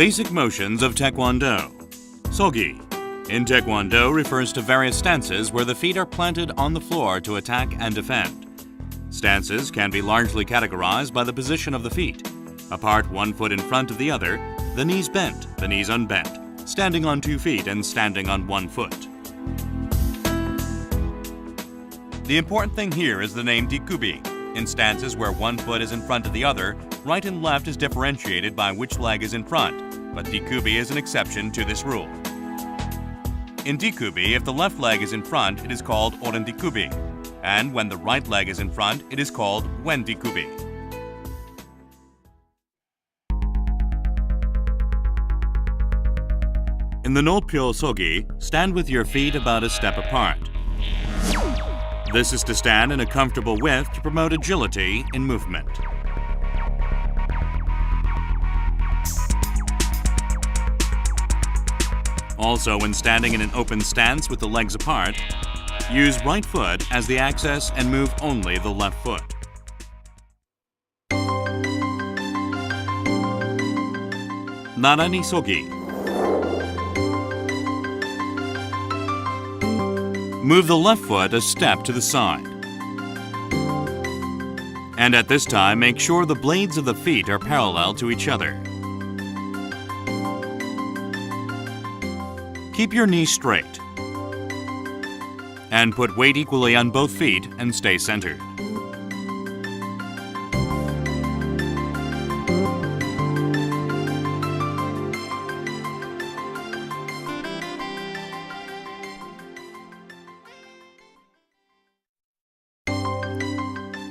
Basic motions of Taekwondo. Sogi. In Taekwondo refers to various stances where the feet are planted on the floor to attack and defend. Stances can be largely categorized by the position of the feet. Apart one foot in front of the other, the knees bent, the knees unbent, standing on 2 feet and standing on 1 foot. The important thing here is the name Dikubi. In stances where 1 foot is in front of the other, right and left is differentiated by which leg is in front, but Dikubi is an exception to this rule. In Dikubi, if the left leg is in front, it is called Oren Dikubi, and when the right leg is in front, it is called Wen Dikubi. In the Nolpyo Sogi, stand with your feet about a step apart. This is to stand in a comfortable width to promote agility in movement. Also, when standing in an open stance with the legs apart, use right foot as the axis and move only the left foot. Narani Sogi. Move the left foot a step to the side. And at this time, make sure the blades of the feet are parallel to each other. Keep your knees straight. And put weight equally on both feet and stay centered.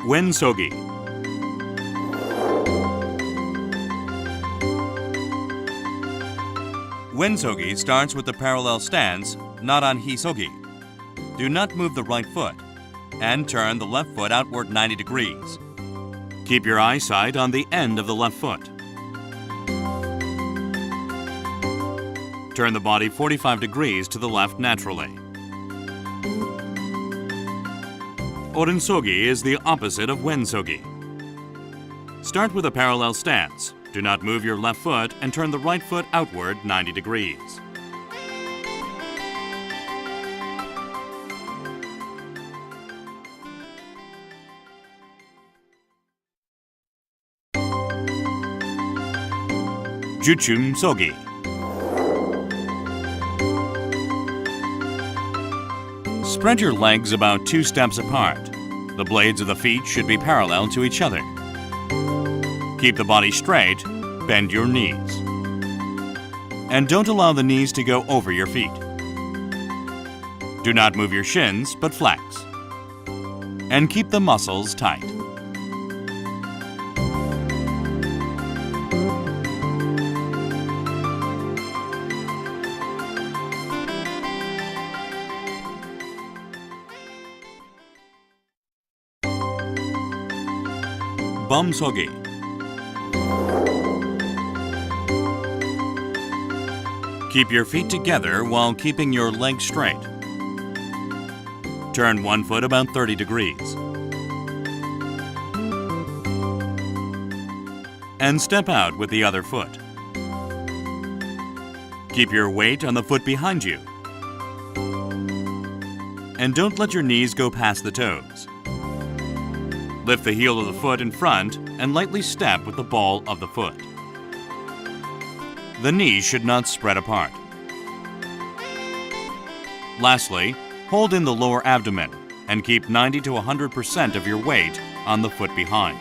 Wen Sogi. Wen Sogi starts with the parallel stance, Naran Hi Sogi. Do not move the right foot, and turn the left foot outward 90 degrees. Keep your eyesight on the end of the left foot. Turn the body 45 degrees to the left naturally. Oren Sogi is the opposite of Wen Sogi. Start with a parallel stance. Do not move your left foot and turn the right foot outward 90 degrees. Juchum Sogi. Spread your legs about 2 steps apart. The blades of the feet should be parallel to each other. Keep the body straight, bend your knees. And don't allow the knees to go over your feet. Do not move your shins, but flex. And keep the muscles tight. Bum Sogi. Keep your feet together while keeping your legs straight. Turn 1 foot about 30 degrees. And step out with the other foot. Keep your weight on the foot behind you. And don't let your knees go past the toes. Lift the heel of the foot in front and lightly step with the ball of the foot. The knees should not spread apart. Lastly, hold in the lower abdomen and keep 90 to 100% of your weight on the foot behind.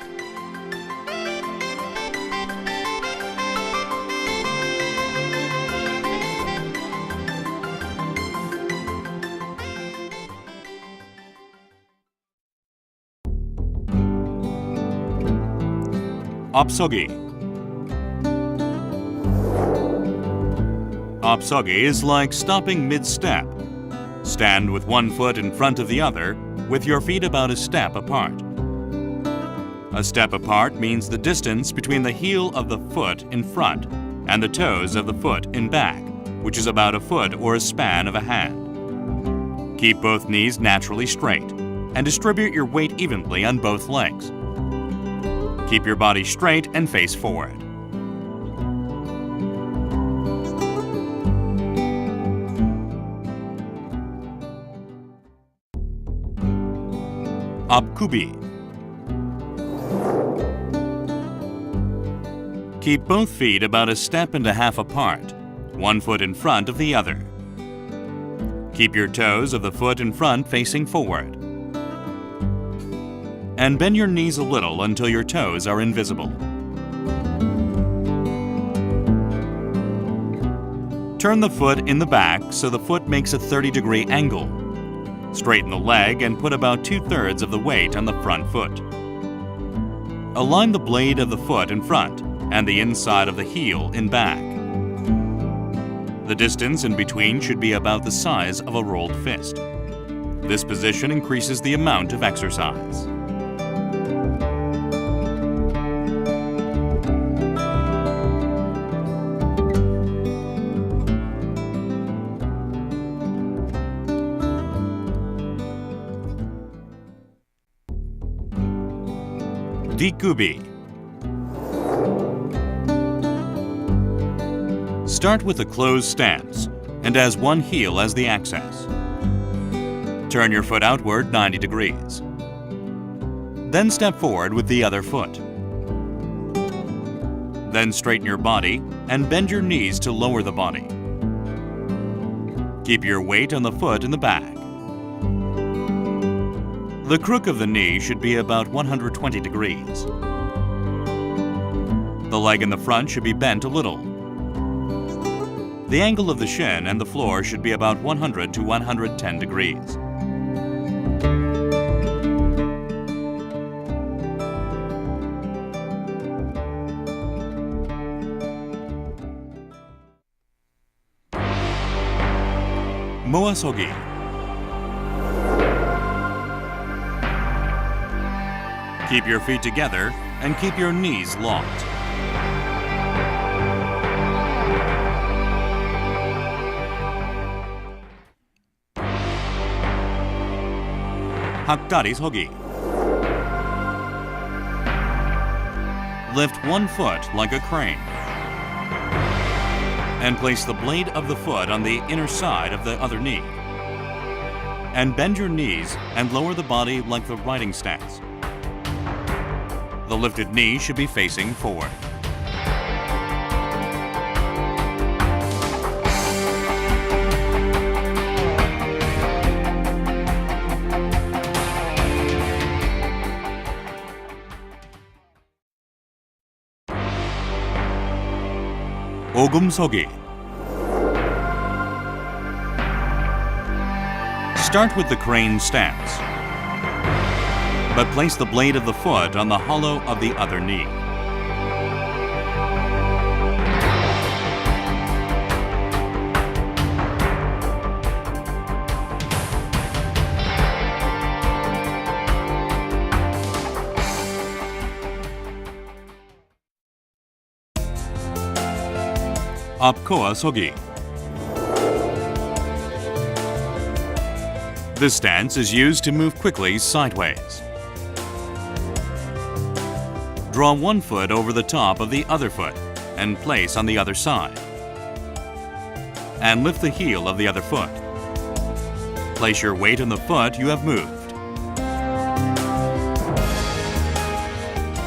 Opsogi. Opsogi is like stopping mid-step. Stand with 1 foot in front of the other, with your feet about a step apart. A step apart means the distance between the heel of the foot in front and the toes of the foot in back, which is about a foot or a span of a hand. Keep both knees naturally straight and distribute your weight evenly on both legs. Keep your body straight and face forward. Apkubi. Keep both feet about a step and a half apart, one foot in front of the other. Keep your toes of the foot in front facing forward. And bend your knees a little until your toes are invisible. Turn the foot in the back so the foot makes a 30-degree angle. Straighten the leg and put about 2/3 of the weight on the front foot. Align the blade of the foot in front and the inside of the heel in back. The distance in between should be about the size of a rolled fist. This position increases the amount of exercise. Dikubi. Start with a closed stance and as one heel as the axis. Turn your foot outward 90 degrees. Then step forward with the other foot. Then straighten your body and bend your knees to lower the body. Keep your weight on the foot in the back. The crook of the knee should be about 120 degrees. The leg in the front should be bent a little. The angle of the shin and the floor should be about 100 to 110 degrees. Moasogi. Keep your feet together and keep your knees locked. Hakdari sogi. Lift one foot like a crane and place the blade of the foot on the inner side of the other knee. And bend your knees and lower the body like the riding stance. The lifted knee should be facing forward. Ogumsogi. Start with the crane stance, but place the blade of the foot on the hollow of the other knee. Apkoa sogi. This stance is used to move quickly sideways. Draw one foot over the top of the other foot and place on the other side. And lift the heel of the other foot. Place your weight on the foot you have moved.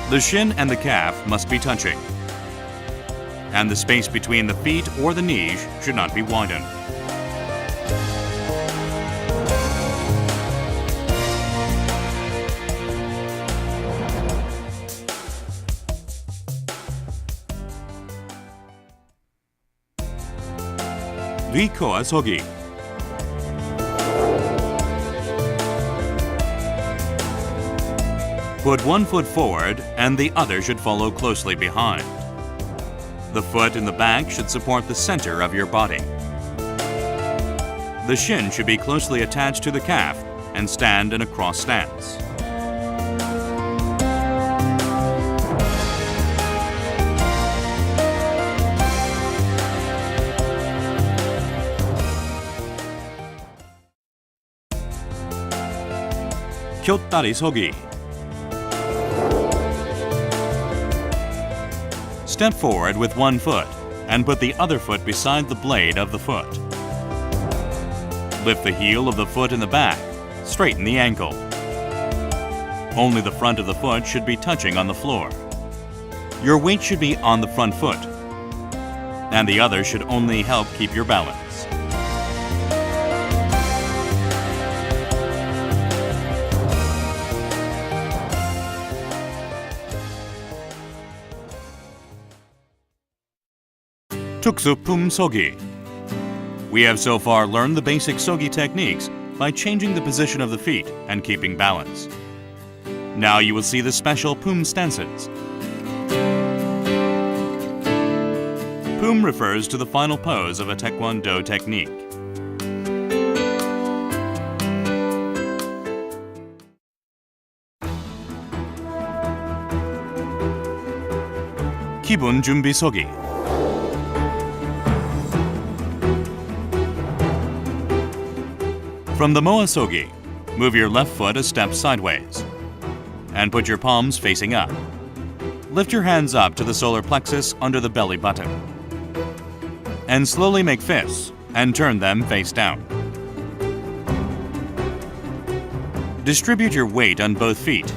The shin and the calf must be touching, and the space between the feet or the knees should not be widened. Rikoa sogi. Put one foot forward and the other should follow closely behind. The foot in the back should support the center of your body. The shin should be closely attached to the calf and stand in a cross stance. Kyottari sogi. Step forward with one foot and put the other foot beside the blade of the foot. Lift the heel of the foot in the back. Straighten the ankle. Only the front of the foot should be touching on the floor. Your weight should be on the front foot, and the other should only help keep your balance. 특수품 서기. We have so far learned the basic sogi techniques by changing the position of the feet and keeping balance. Now you will see the special pum stances. Pum refers to the final pose of a Taekwondo technique. 기본 준비 서기. From the Moa Sogi, move your left foot a step sideways and put your palms facing up. Lift your hands up to the solar plexus under the belly button and slowly make fists and turn them face down. Distribute your weight on both feet.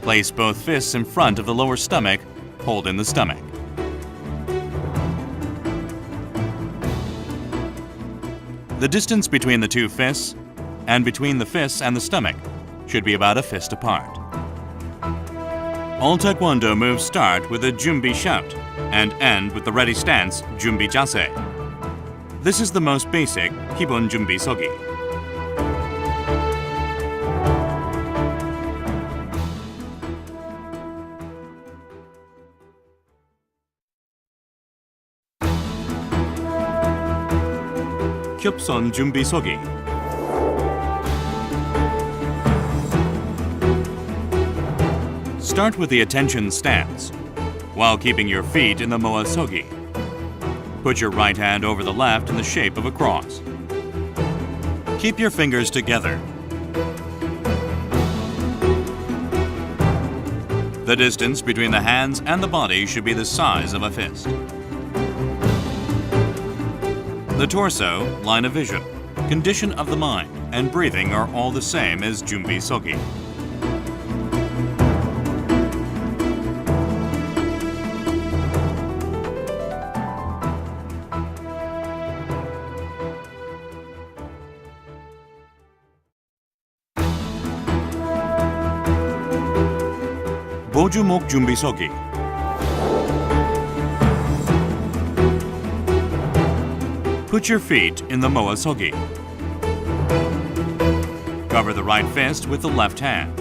Place both fists in front of the lower stomach, hold in the stomach. The distance between the two fists and between the fists and the stomach should be about a fist apart. All Taekwondo moves start with a 준비 shout and end with the ready stance 준비 자세. This is the most basic 기본 준비 서기. 겹선 준비 서기. Start with the attention stance, while keeping your feet in the Moa Sogi. Put your right hand over the left in the shape of a cross. Keep your fingers together. The distance between the hands and the body should be the size of a fist. The torso, line of vision, condition of the mind, and breathing are all the same as 준비 서기. 보주목 준비 서기. Put your feet in the Moa Sogi. Cover the right fist with the left hand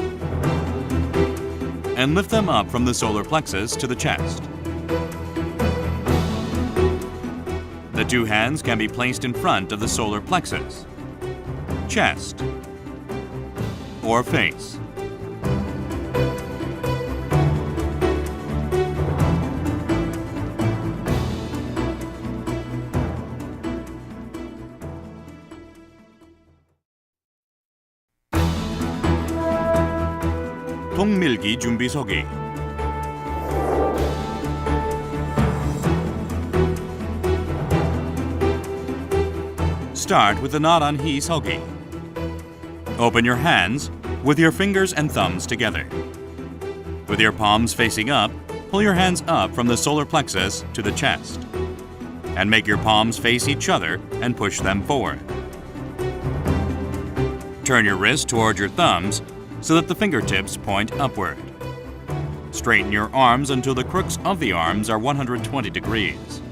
and lift them up from the solar plexus to the chest. The two hands can be placed in front of the solar plexus, chest, or face. 통밀기 준비 서기. Start with the knot on hi sogi. Open your hands with your fingers and thumbs together. With your palms facing up, pull your hands up from the solar plexus to the chest and make your palms face each other and push them forward. Turn your wrist toward your thumbs so that the fingertips point upward. Straighten your arms until the crooks of the arms are 120 degrees.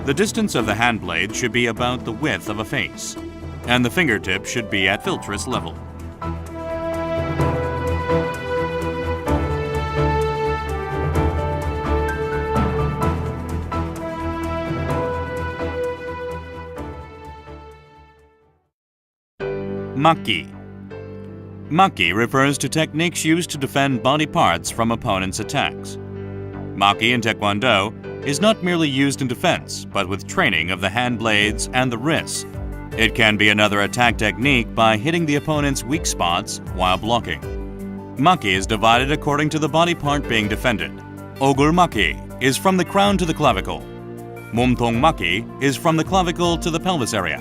The distance of the hand blade should be about the width of a face, and the fingertip should be at philtress level. Maki. Maki refers to techniques used to defend body parts from opponents' attacks. Maki in Taekwondo is not merely used in defense, but with training of the hand blades and the wrists. It can be another attack technique by hitting the opponent's weak spots while blocking. Maki is divided according to the body part being defended. Ogul Maki is from the crown to the clavicle. 몸통 Maki is from the clavicle to the pelvis area.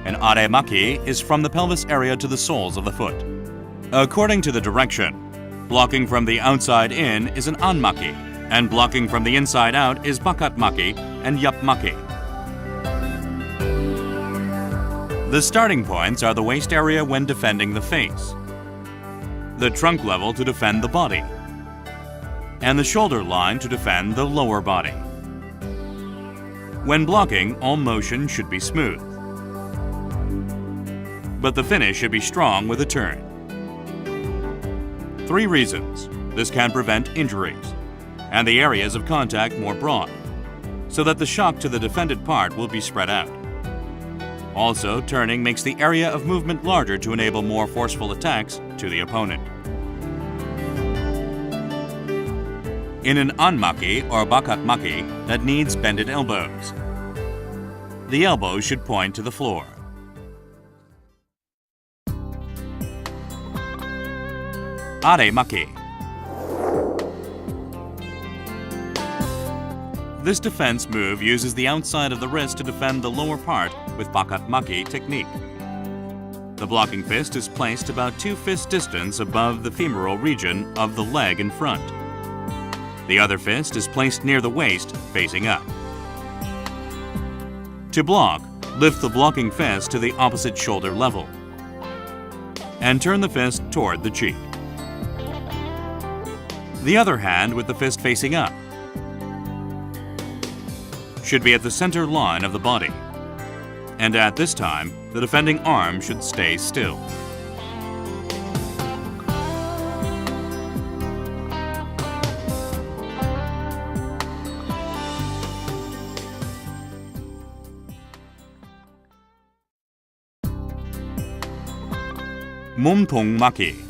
And Are Maki is from the pelvis area to the soles of the foot. According to the direction, Blocking from the outside in is an anmaki, and blocking from the inside out is bakatmaki and yapmaki. The starting points are the waist area when defending the face, the trunk level to defend the body, and the shoulder line to defend the lower body. When blocking, all motion should be smooth, but the finish should be strong with a turn. 3 reasons. This can prevent injuries, and the areas of contact more broad, so that the shock to the defended part will be spread out. Also, turning makes the area of movement larger to enable more forceful attacks to the opponent. In an anmaki or bakatmaki that needs bended elbows, the elbows should point to the floor. Aremaki. This defense move uses the outside of the wrist to defend the lower part with bakatmaki technique. The blocking fist is placed about 2 fist distance above the femoral region of the leg in front. The other fist is placed near the waist, facing up. To block, lift the blocking fist to the opposite shoulder level and turn the fist toward the cheek. The other hand, with the fist facing up, should be at the center line of the body, and at this time, the defending arm should stay still. 몸통막이.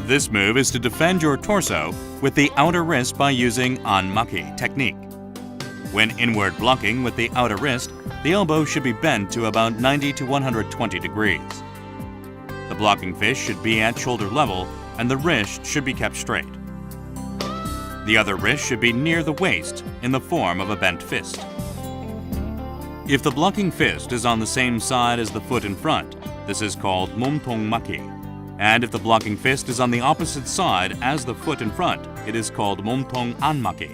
This move is to defend your torso with the outer wrist by using anmaki technique. When inward blocking with the outer wrist, the elbow should be bent to about 90 to 120 degrees. The blocking fist should be at shoulder level and the wrist should be kept straight. The other wrist should be near the waist in the form of a bent fist. If the blocking fist is on the same side as the foot in front, this is called 몸통막이. And if the blocking fist is on the opposite side as the foot in front, it is called 몸통 안마기.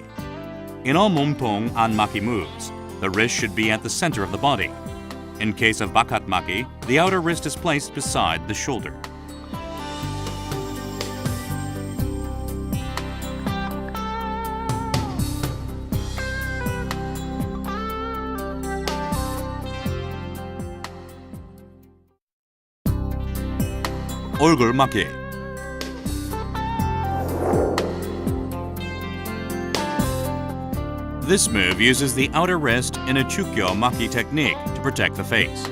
In all 몸통 안마기 moves, the wrist should be at the center of the body. In case of bakatmaki, the outer wrist is placed beside the shoulder. 얼굴막이. This move uses the outer wrist in a Kukkiwon technique to protect the face.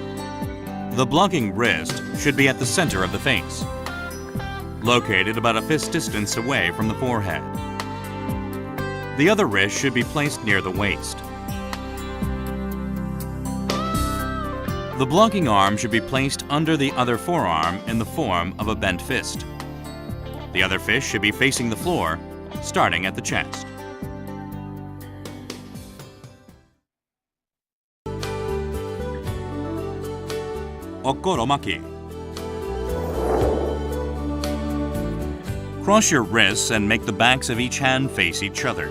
The blocking wrist should be at the center of the face, located about a fist distance away from the forehead. The other wrist should be placed near the waist. The blocking arm should be placed under the other forearm in the form of a bent fist. The other fist should be facing the floor, starting at the chest. 엇걸어막기. Cross your wrists and make the backs of each hand face each other.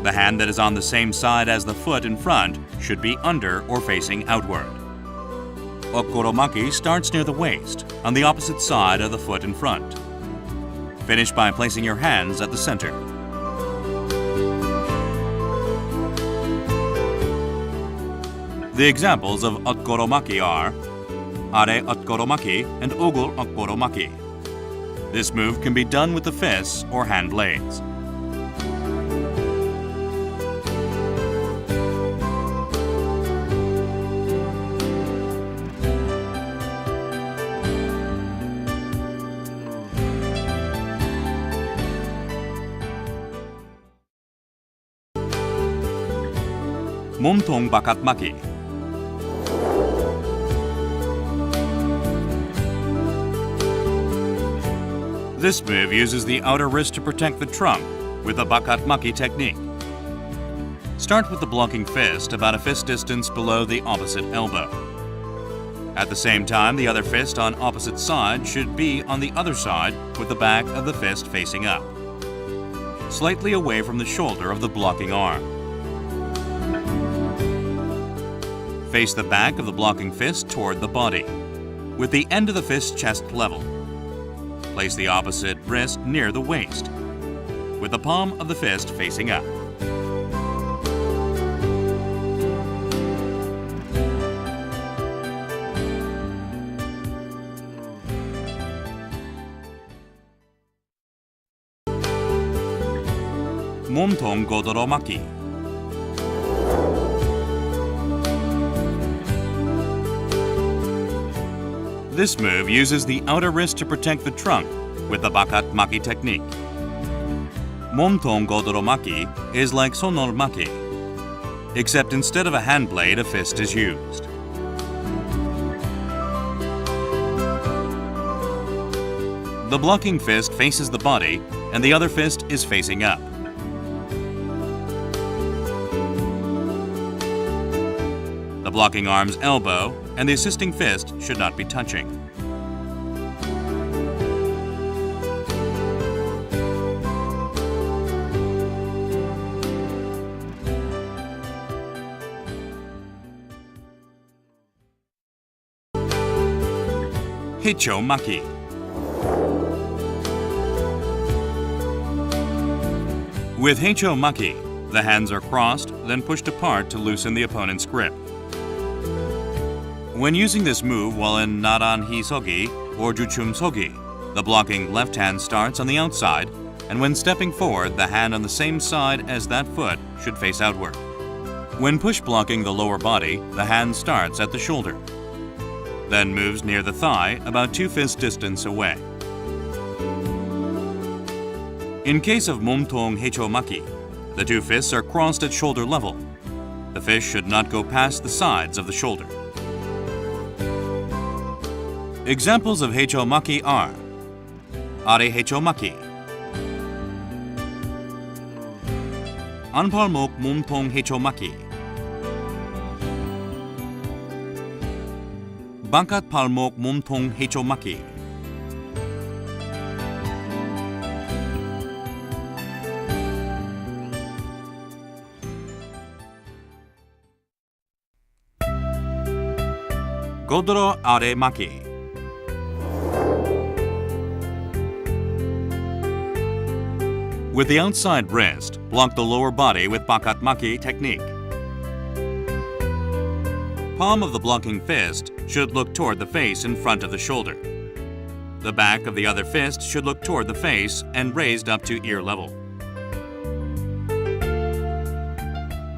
The hand that is on the same side as the foot in front should be under or facing outward. 엇걸어막기 starts near the waist, on the opposite side of the foot in front. Finish by placing your hands at the center. The examples of 엇걸어막기 are 아래 엇걸어막기 and 오글 엇걸어막기. This move can be done with the fists or hand blades. 몸통 바깥막이. This move uses the outer wrist to protect the trunk with a bakatmaki technique. Start with the blocking fist about a fist distance below the opposite elbow. At the same time, the other fist on opposite side should be on the other side with the back of the fist facing up, slightly away from the shoulder of the blocking arm. Face the back of the blocking fist toward the body, with the end of the fist chest level. Place the opposite wrist near the waist, with the palm of the fist facing up. 몸통 고도로 막기. This move uses the outer wrist to protect the trunk with the bakat maki technique. 몸통 고도로 maki is like sonor maki, except instead of a hand blade, a fist is used. The blocking fist faces the body and the other fist is facing up. The blocking arm's elbow and the assisting fist should not be touching. Heicho maki. With heicho maki, the hands are crossed, then pushed apart to loosen the opponent's grip. When using this move while in naran hisogi or juchum sogi, the blocking left hand starts on the outside, and when stepping forward, the hand on the same side as that foot should face outward. When push blocking the lower body, the hand starts at the shoulder, then moves near the thigh about 2 fist distance away. In case of 몸통 heicho maki, the 2 fists are crossed at shoulder level. The fist should not go past the sides of the shoulder. Examples of heicho maki are are heicho maki, 안팔목 몸통 heicho maki, 바깥 팔목 몸통 heicho maki. 고도로 아래 막기. With the outside wrist, block the lower body with bakat maki technique. Palm of the blocking fist should look toward the face in front of the shoulder. The back of the other fist should look toward the face and raised up to ear level.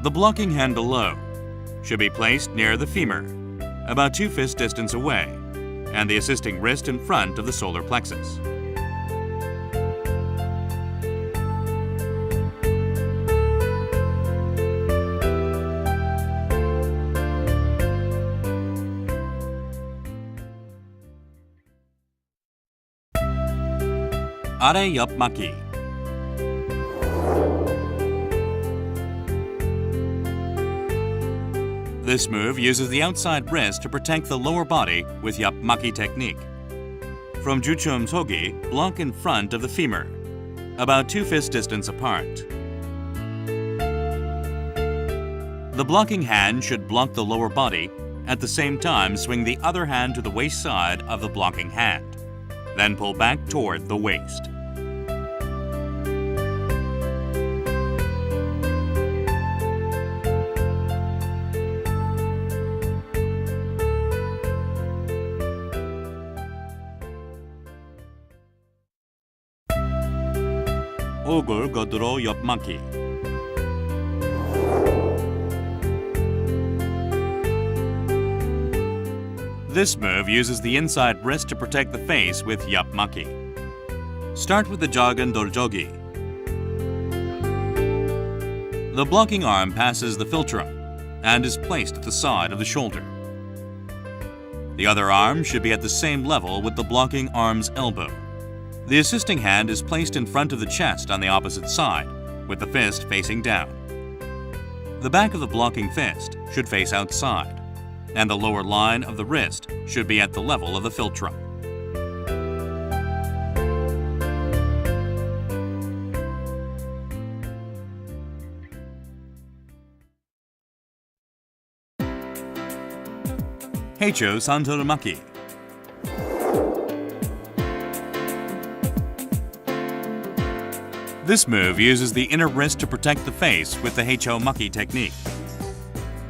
The blocking hand below should be placed near the femur, about 2 fist distance away, and the assisting wrist in front of the solar plexus. 아래 옆 막기. This move uses the outside wrist to protect the lower body with 옆 막기 technique. From juchum sogi, block in front of the femur, about 2 fist distance apart. The blocking hand should block the lower body, at the same time swing the other hand to the waist side of the blocking hand, then pull back toward the waist. 오글 거드로 옆 막기. This move uses the inside wrist to protect the face with 옆 막기. Start with the 작은 돌조기. The blocking arm passes the philtrum and is placed at the side of the shoulder. The other arm should be at the same level with the blocking arm's elbow. The assisting hand is placed in front of the chest on the opposite side, with the fist facing down. The back of the blocking fist should face outside. and the lower line of the wrist should be at the level of the philtrum. Heicho Santoromaki. This move uses the inner wrist to protect the face with the Heicho Maki technique.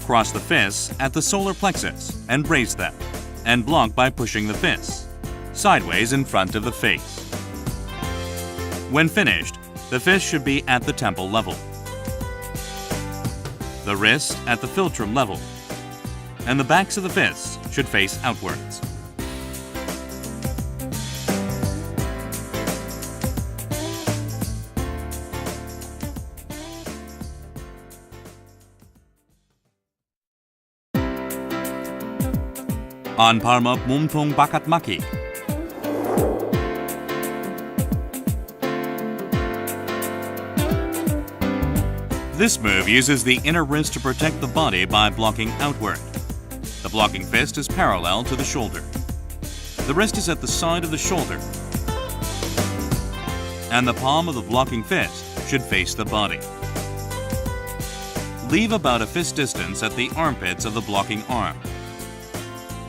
Cross the fists at the solar plexus and raise them, and block by pushing the fists sideways in front of the face. When finished, the fist should be at the temple level, the wrist at the philtrum level, and the backs of the fists should face outwards. Anparmok 몸통 바깥 maki. This move uses the inner wrist to protect the body by blocking outward. The blocking fist is parallel to the shoulder. The wrist is at the side of the shoulder, and the palm of the blocking fist should face the body. Leave about a fist distance at the armpits of the blocking arm,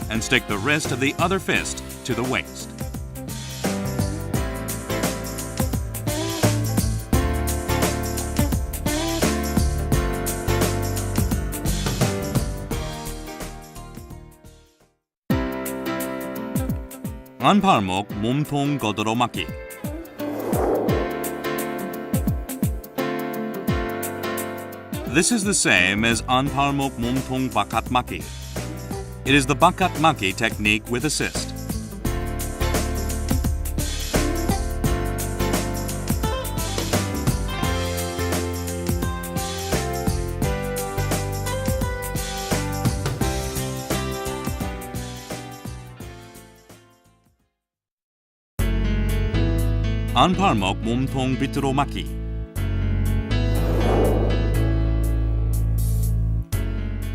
and stick the wrist of the other fist to the waist. 안팔목 몸통 거들어 맞기. This is the same as 안팔목 몸통 바깥 맞기. It is the bakat maki technique with assist. 안팔목 몸통 밑으로 맞기.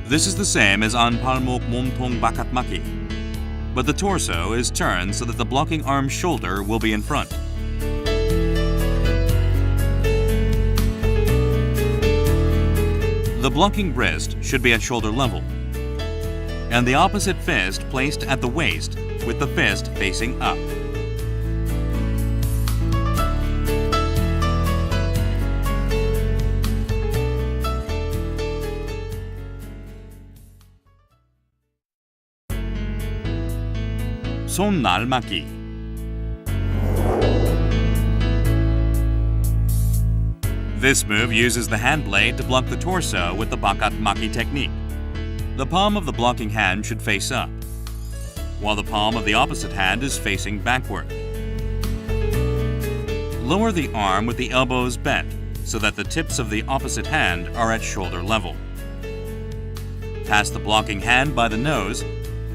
This is the same as 안팔목 몸통 바깥 맞기, but the torso is turned so that the blocking arm's shoulder will be in front. The blocking wrist should be at shoulder level, and the opposite fist placed at the waist with the fist facing up. 손날 맞기. This move uses the hand blade to block the torso with the bakat maki technique. The palm of the blocking hand should face up, while the palm of the opposite hand is facing backward. Lower the arm with the elbows bent so that the tips of the opposite hand are at shoulder level. Pass the blocking hand by the nose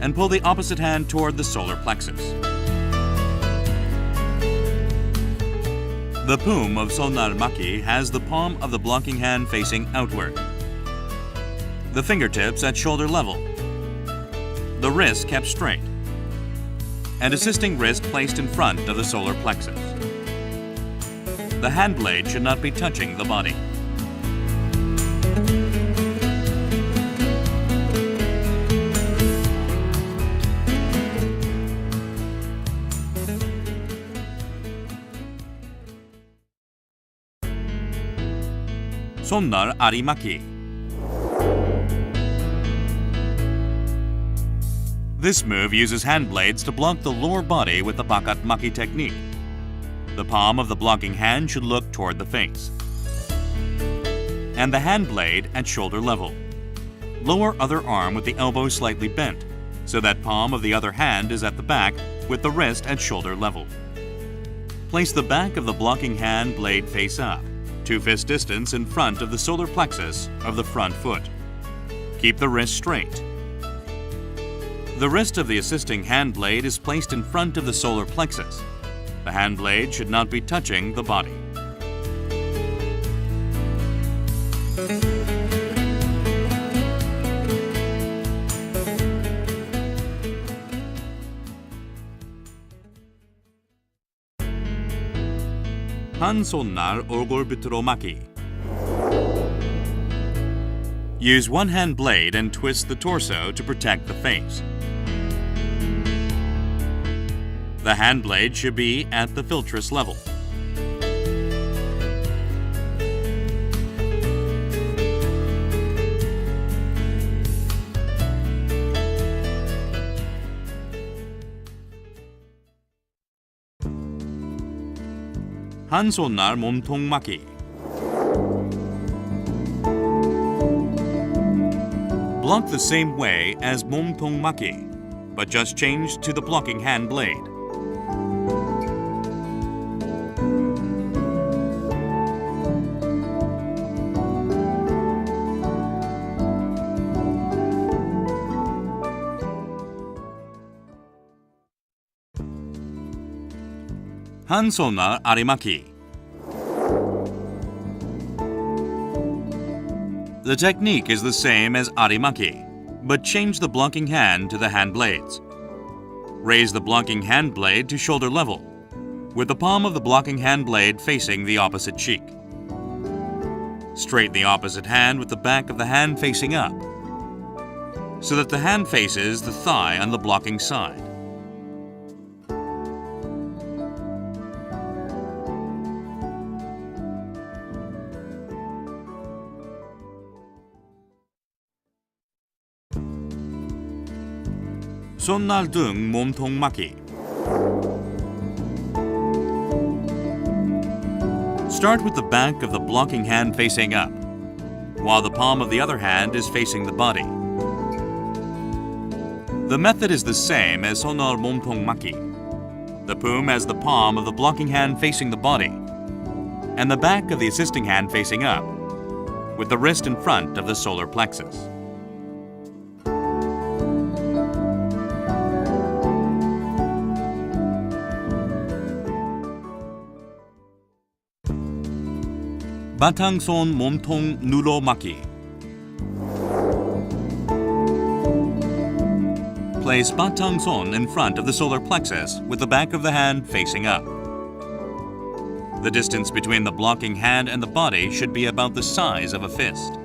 and pull the opposite hand toward the solar plexus. The poom of Sonnar Maki has the palm of the blocking hand facing outward, the fingertips at shoulder level, the wrist kept straight, and assisting wrist placed in front of the solar plexus. The hand blade should not be touching the body. 손날 아리마키. This move uses hand blades to block the lower body with the bakat maki technique. The palm of the blocking hand should look toward the face, and the hand blade at shoulder level. Lower other arm with the elbow slightly bent, so that palm of the other hand is at the back with the wrist at shoulder level. Place the back of the blocking hand blade face up, 2 fist distance in front of the solar plexus of the front foot. Keep the wrist straight. The wrist of the assisting hand blade is placed in front of the solar plexus. The hand blade should not be touching the body. 한 손날 얼굴 밑으로 막기. Use one hand blade and twist the torso to protect the face. The hand blade should be at the philtress level. 한 손날 몸통 막기. Block the same way as 몸통 막기, but just change to the blocking hand blade. 한 손날 아리막기. The technique is the same as arimaki, but change the blocking hand to the hand blades. Raise the blocking hand blade to shoulder level, with the palm of the blocking hand blade facing the opposite cheek. Straighten the opposite hand with the back of the hand facing up, so that the hand faces the thigh on the blocking side. 손날 등 몸통 막기. Start with the back of the blocking hand facing up, while the palm of the other hand is facing the body. The method is the same as 손날 몸통 막기. The poom has the palm of the blocking hand facing the body, and the back of the assisting hand facing up, with the wrist in front of the solar plexus. 바탕손 몸통 누로 막기. Place 바탕손 in front of the solar plexus with the back of the hand facing up. The distance between the blocking hand and the body should be about the size of a fist.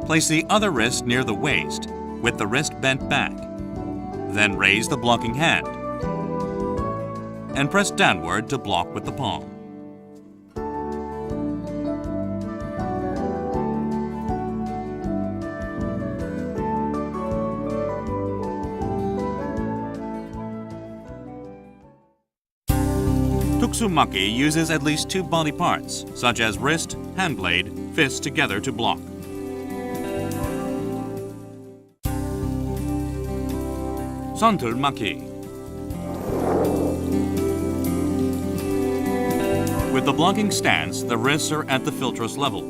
Place the other wrist near the waist with the wrist bent back. Then raise the blocking hand and press downward to block with the palm. Tuksumaki uses at least two body parts, such as wrist, hand blade, fist together to block. 선틀막기. With the blocking stance, the wrists are at the philtress level,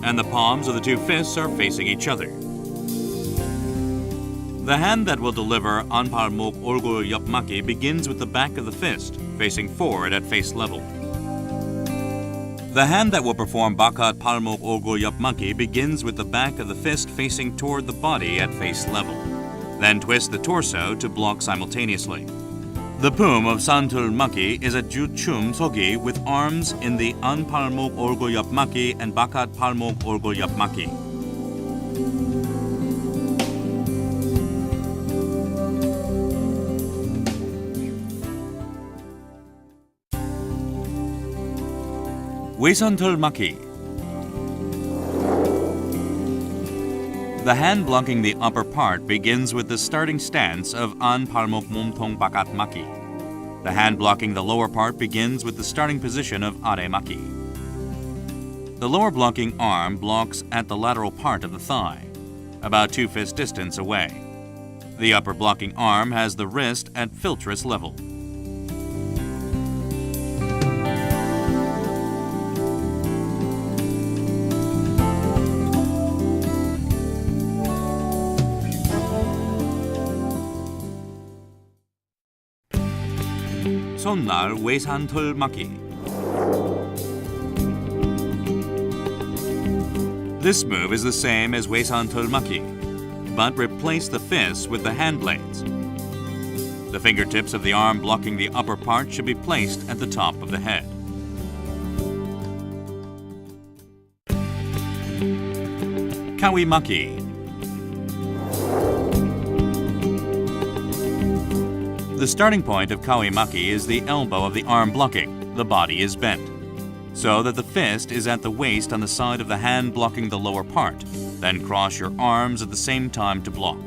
and the palms of the two fists are facing each other. The hand that will deliver 안팔목 얼굴 옆막기 begins with the back of the fist, facing forward at face level. The hand that will perform 바깥 팔목 얼굴 옆막기 begins with the back of the fist facing toward the body at face level. Then twist the torso to block simultaneously. The poom of 산틀막기 is a 주춤 서기 with arms in the 안팔목 얼굴 옆막기 and 바깥 팔목 얼굴 옆막기. 외선털막기. The hand blocking the upper part begins with the starting stance of 안팔목 몸통 바깥 막기. The hand blocking the lower part begins with the starting position of 아래 막기. The lower blocking arm blocks at the lateral part of the thigh, about 2 fist distance away. The upper blocking arm has the wrist at philtress level. 손날 외산털 막기. This move is the same as 외산털 막기, but replace the fists with the hand blades. The fingertips of the arm blocking the upper part should be placed at the top of the head. Kukkiwon. The starting point of Kukkiwon is the elbow of the arm blocking. The body is bent, so that the fist is at the waist on the side of the hand blocking the lower part. Then cross your arms at the same time to block.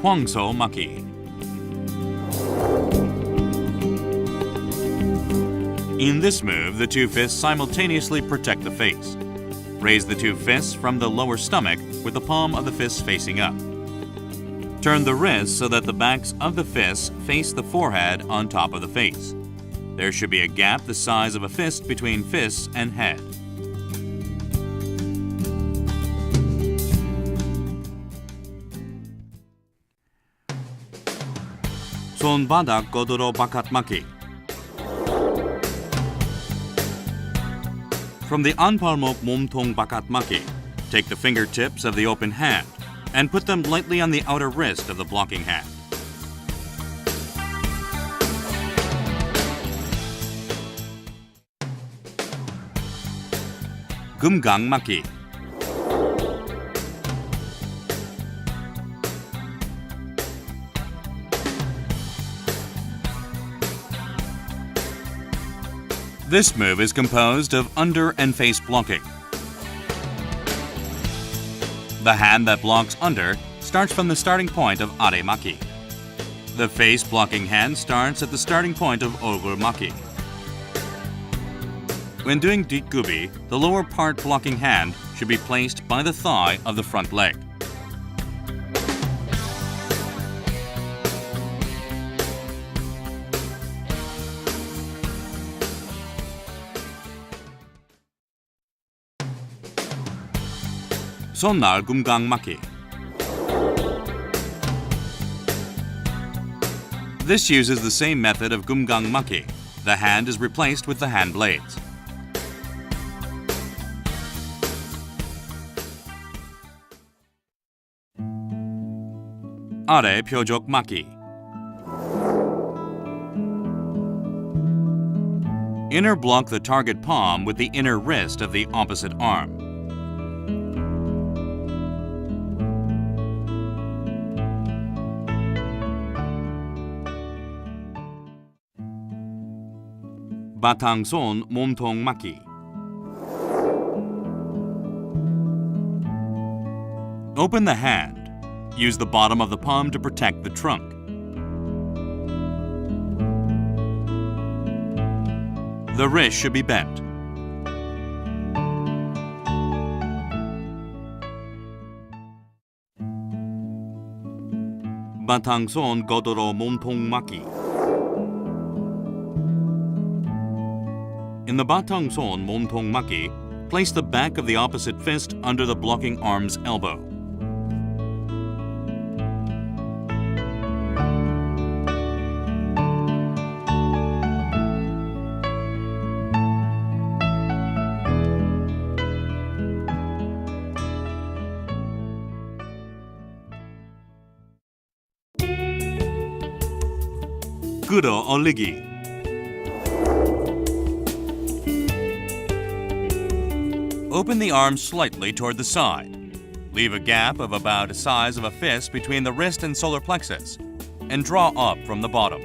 황소 막기. In this move, the two fists simultaneously protect the face. Raise the two fists from the lower stomach with the palm of the fist facing up. Turn the wrists so that the backs of the fists face the forehead on top of the face. There should be a gap the size of a fist between fists and head. 손바닥 godoro bakat maki. From the anpalmok 몸통 bakat maki, take the fingertips of the open hand and put them lightly on the outer wrist of the blocking hand. 금강 막기. This move is composed of under and face blocking. The hand that blocks under starts from the starting point of are maki. The face blocking hand starts at the starting point of 얼굴 maki. When doing 뒷구비, the lower part blocking hand should be placed by the thigh of the front leg. 손날 금강 막기. This uses the same method of 금강 막기. The hand is replaced with the hand blades. 아래 표적 막기. Inner block the target palm with the inner wrist of the opposite arm. 바탕손 몸통 막기. Open the hand. Use the bottom of the palm to protect the trunk. The wrist should be bent. 바탕손 godoro 몸통 막기. In the 바탕손 몸통 막기, place the back of the opposite fist under the blocking arm's elbow. 끌어올리기. Open the arm slightly toward the side. Leave a gap of about the size of a fist between the wrist and solar plexus, and draw up from the bottom.